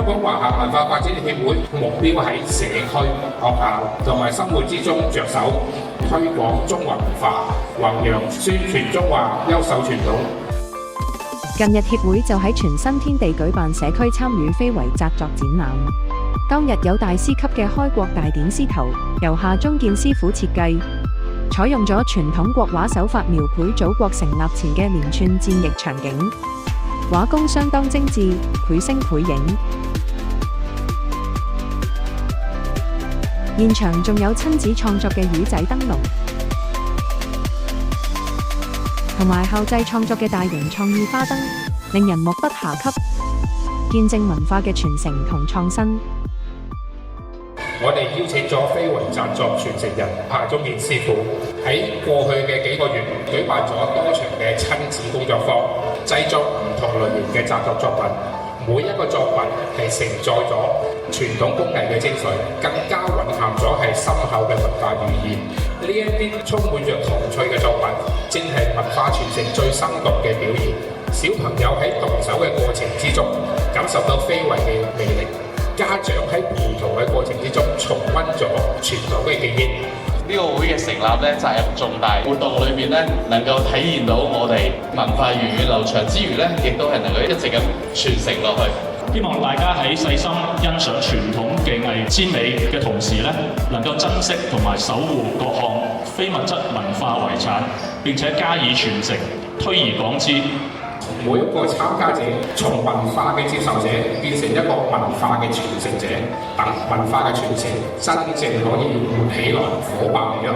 港華夏文化發展協會目標喺社區、學校同埋生活之中着手推廣中華文化，弘揚宣傳中華優秀傳統。近日協會就喺全新天地舉辦社區參與非遺紮作展覽。當日有大師級嘅開國大典獅頭，由夏中建師傅設計，採用咗傳統國畫手法描繪祖國成立前嘅連串戰役場景，畫工相當精緻，繪聲繪影。現場仲有親子創作嘅魚仔燈籠，同埋後製創作嘅大型創意花燈，令人目不暇給，見證文化嘅傳承同創新。我哋邀請咗非遺紮作傳承人夏中建師傅，喺過去嘅幾個月舉辦咗多場嘅親子工作坊，製作唔同類型嘅紮作作品。每一個作品係承載咗傳統工藝嘅精髓，更加蘊含咗係深厚嘅文化寓意。呢一啲充滿着童趣嘅作品，正係文化傳承最生動嘅表現。小朋友喺動手嘅過程之中，感受到非遺嘅魅力。家長喺陪同嘅過程之中，重溫咗傳統嘅記憶。呢個會嘅成立咧，責任重大。活動裏面咧，能夠體現到我哋文化源遠流長之餘咧，亦都係能夠一直咁傳承落去。希望大家喺細心欣賞傳統技藝之美嘅同時咧，能夠珍惜同埋守護各項非物質文化遺產，並且加以傳承，推而廣之。每一個參加者從文化嘅接受者變成一個文化嘅傳承者，等文化嘅傳承真正可以活起來，火爆起來。